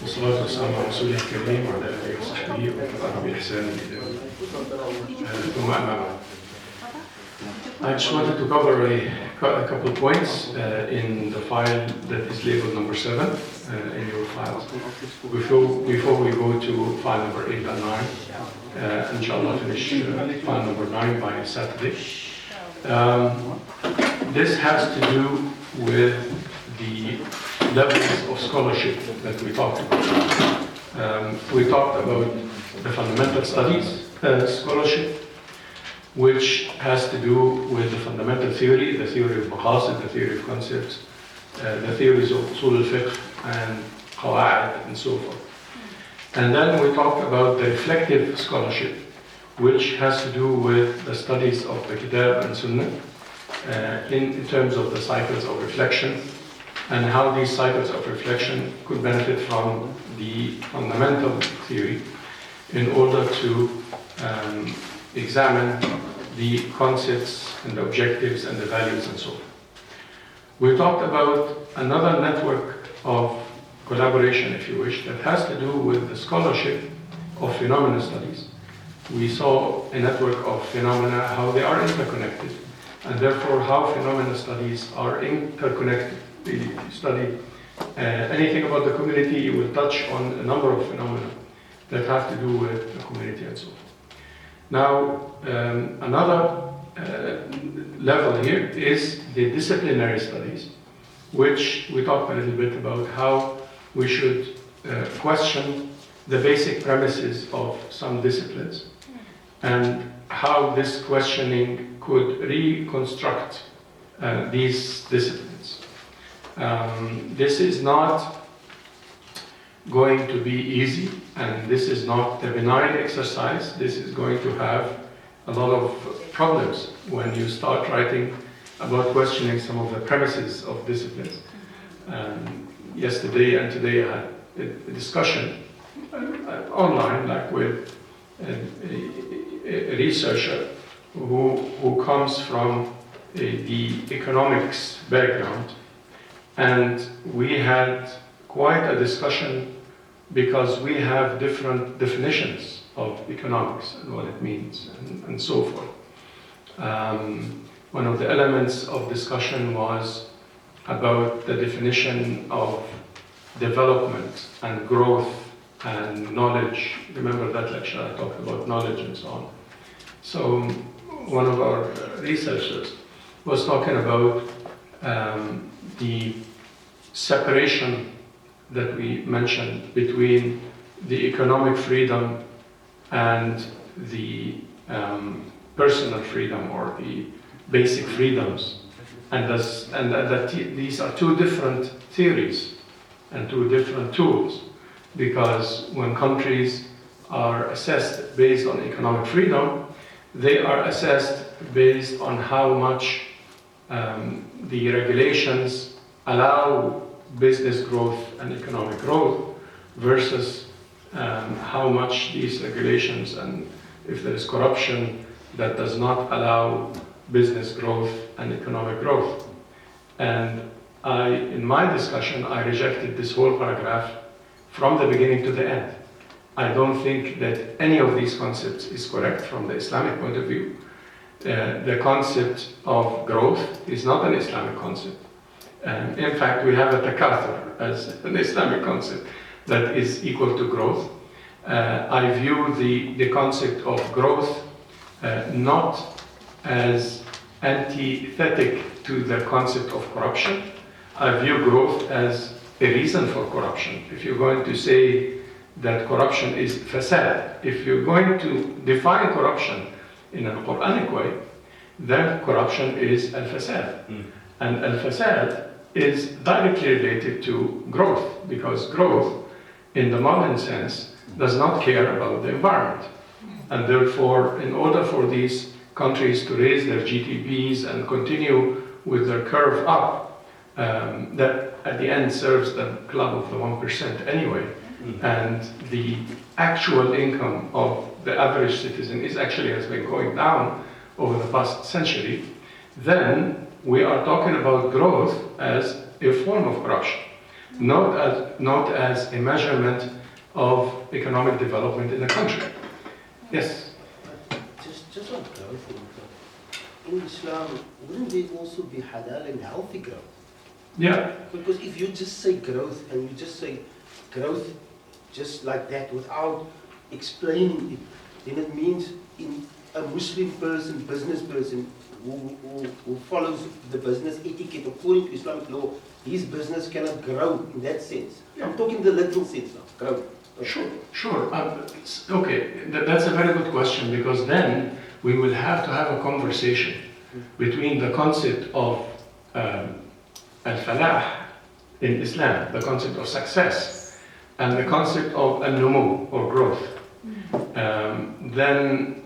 والصلاة والسلام على رسوله الكريم وعلى آله وصحبه ومن تبعهم بإحسان إلى يوم الدين. ثم أما بعد. I just wanted to cover a couple of points in the file that is labeled number 7 in your files. Before we go to file number 8 and 9, inshallah finish file number 9 by Saturday. This has to do with the levels of scholarship that we talked about. We talked about the fundamental studies scholarship, which has to do with the fundamental theory, the theory of maqasid, the theory of concepts, the theories of usul al-fiqh and qawa'id and so forth. And then we talked about the reflective scholarship, which has to do with the studies of the kitab and sunnah in terms of the cycles of reflection and how these cycles of reflection could benefit from the fundamental theory in order to examine the concepts and the objectives and the values and so on. We talked about another network of collaboration, if you wish, that has to do with the scholarship of phenomena studies. We saw a network of phenomena, how they are interconnected, and therefore how phenomena studies are interconnected. If you study anything about the community, you will touch on a number of phenomena that have to do with the community and so forth. Now, another level here is the disciplinary studies, which we talked a little bit about how we should question the basic premises of some disciplines and how this questioning could reconstruct these disciplines. This is not going to be easy, and this is not a benign exercise. This is going to have a lot of problems when you start writing about questioning some of the premises of disciplines. Yesterday and today I had a discussion online, like with a researcher who comes from the economics background, and we had quite a discussion because we have different definitions of economics and what it means and so forth. One of the elements of discussion was about the definition of development and growth and knowledge. Remember that lecture I talked about knowledge and so on. So one of our researchers was talking about the separation that we mentioned between the economic freedom and the personal freedom or the basic freedoms, and that these are two different theories and two different tools, because when countries are assessed based on economic freedom, they are assessed based on how much the regulations allow business growth and economic growth versus how much these regulations, and if there is corruption, that does not allow business growth and economic growth. And in my discussion, I rejected this whole paragraph from the beginning to the end. I don't think that any of these concepts is correct from the Islamic point of view. The concept of growth is not an Islamic concept. In fact, we have a takathur as an Islamic concept that is equal to growth. I view the concept of growth not as antithetic to the concept of corruption. I view growth as a reason for corruption. If you're going to say that corruption is fasad, if you're going to define corruption in a Quranic way, then corruption is al-fasad. And al-fasad is directly related to growth, because growth, in the modern sense, does not care about the environment. And therefore, in order for these countries to raise their GDPs and continue with their curve up, that at the end serves the club of the 1% anyway, and the actual income of the average citizen has been going down over the past century, then we are talking about growth as a form of corruption. not as a measurement of economic development in the country. Yes? Just on growth, in Islam, wouldn't there also be halal and healthy growth? Yeah. Because if you just say growth and you just say growth just like that without explaining it, then it means in a Muslim person, business person who follows the business etiquette according to Islamic law, his business cannot grow in that sense. I'm talking the literal sense now, grow. Sure. Okay, that's a very good question, because then we will have to have a conversation between the concept of al-falah in Islam, the concept of success, and the concept of al-numu, or growth. Then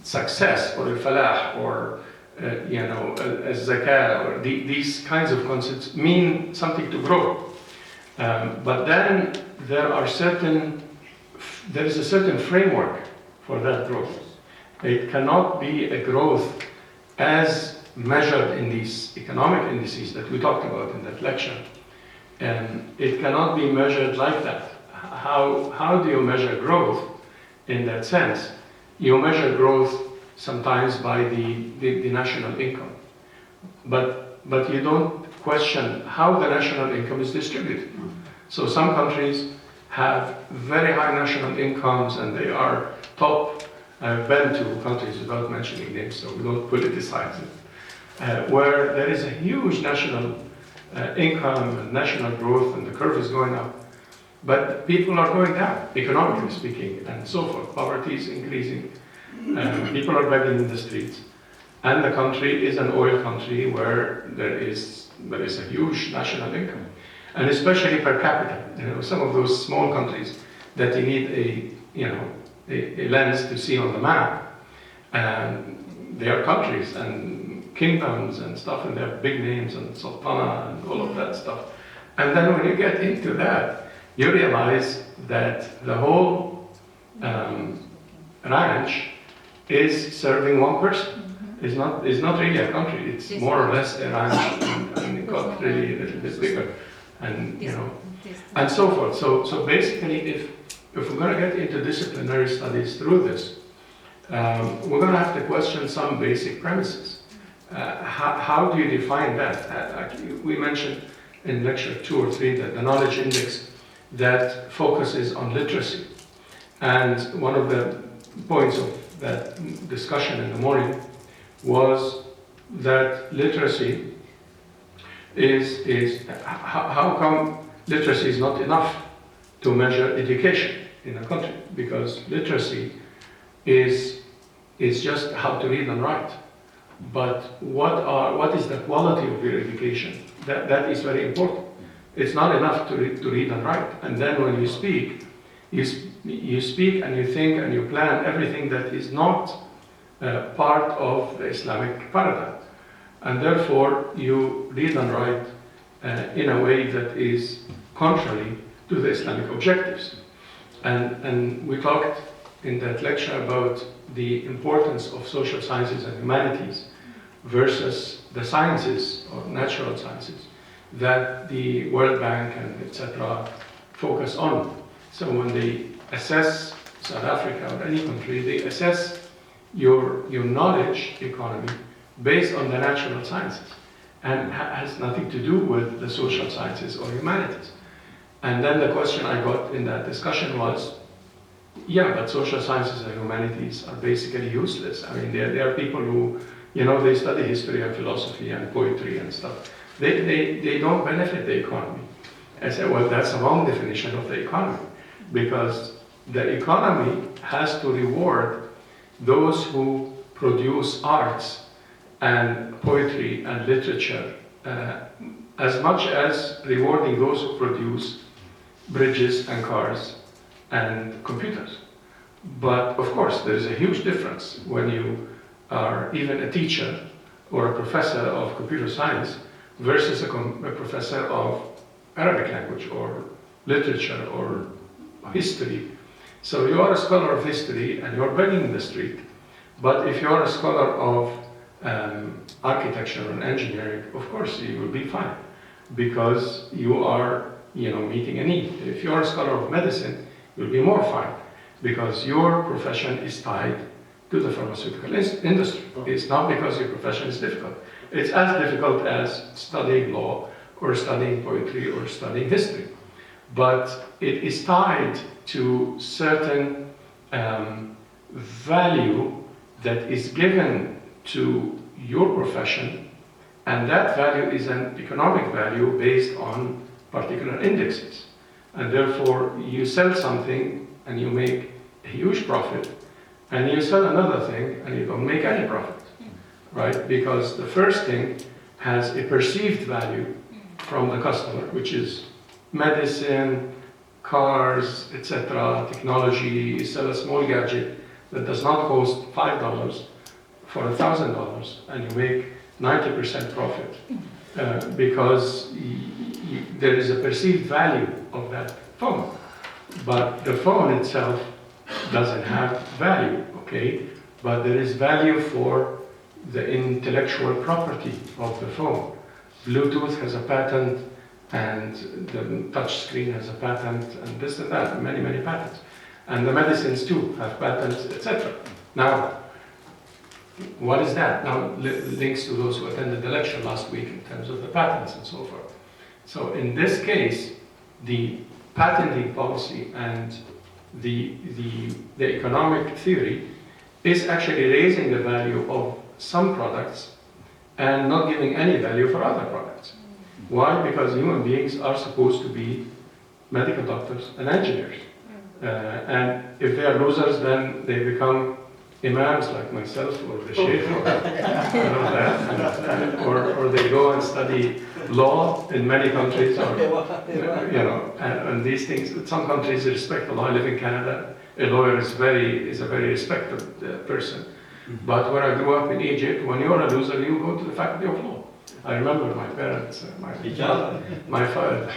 success, or al-falah, or al-zakah, or these kinds of concepts mean something to grow. But then there is a certain framework for that growth. It cannot be a growth as measured in these economic indices that we talked about in that lecture. And it cannot be measured like that. How do you measure growth in that sense? You measure growth sometimes by the national income. But you don't question how the national income is distributed. So some countries have very high national incomes and they are top. I've been to countries, without mentioning names, so we don't politicize it, where there is a huge national income and national growth and the curve is going up. But people are going down, economically speaking, and so forth. Poverty is increasing. People are begging in the streets. And the country is an oil country where there is a huge national income. And especially per capita. Some of those small countries that you need a lens to see on the map, and they are countries and kingdoms and stuff, and they have big names and sultana and all of that stuff. And then when you get into that, you realize that the whole ranch is serving one person. It's not really a country. It's more or less a ranch, and it got really a little bit bigger, and and so forth. So basically, if we're going to get into disciplinary studies through this, we're going to have to question some basic premises. How do you define that? We mentioned in lecture 2 or 3 that the knowledge index that focuses on literacy. And one of the points of that discussion in the morning was that literacy is how come literacy is not enough to measure education in a country? Because literacy is just how to read and write. But what is the quality of your education? That is very important. It's not enough to read and write. And then when you speak, you speak and you think and you plan everything that is not part of the Islamic paradigm. And therefore, you read and write in a way that is contrary to the Islamic objectives. And we talked in that lecture about the importance of social sciences and humanities versus the sciences or natural sciences that the World Bank and etc. focus on. So when they assess South Africa or any country, they assess your knowledge economy based on the natural sciences and has nothing to do with the social sciences or humanities. And then the question I got in that discussion was, yeah, but social sciences and humanities are basically useless. I mean, there are people who, they study history and philosophy and poetry and stuff. They don't benefit the economy. I said, well, that's a wrong definition of the economy, because the economy has to reward those who produce arts and poetry and literature as much as rewarding those who produce bridges and cars and computers. But of course, there is a huge difference when you are even a teacher or a professor of computer science versus a professor of Arabic language or literature or history. So you are a scholar of history and you're begging in the street, but if you're a scholar of architecture and engineering, of course you will be fine, because you are meeting a need. If you're a scholar of medicine, you'll be more fine, because your profession is tied to the pharmaceutical industry. It's not because your profession is difficult. It's as difficult as studying law, or studying poetry, or studying history. But it is tied to certain value that is given to your profession, and that value is an economic value based on particular indexes. And therefore, you sell something and you make a huge profit, and you sell another thing and you don't make any profit, right? Because the first thing has a perceived value from the customer, which is medicine, cars, etc., technology. You sell a small gadget that does not cost $5 for $1,000, and you make 90% profit because there is a perceived value of that phone. But the phone itself doesn't have value, okay? But there is value for the intellectual property of the phone. Bluetooth has a patent, and the touch screen has a patent, and this and that, many, many patents. And the medicines too have patents, etc. Now, what is that? Now, links to those who attended the lecture last week in terms of the patents and so forth. So in this case, the patenting policy and the economic theory is actually raising the value of some products and not giving any value for other products. Why? Because human beings are supposed to be medical doctors and engineers. And if they are losers, then they become imams like myself, or the sheikh, or they go and study law in many countries, or, and these things. In some countries they respect the law. I live in Canada. A lawyer is a very respected person. But where I grew up in Egypt, when you're a loser, you go to the faculty of law. I remember my parents, my father,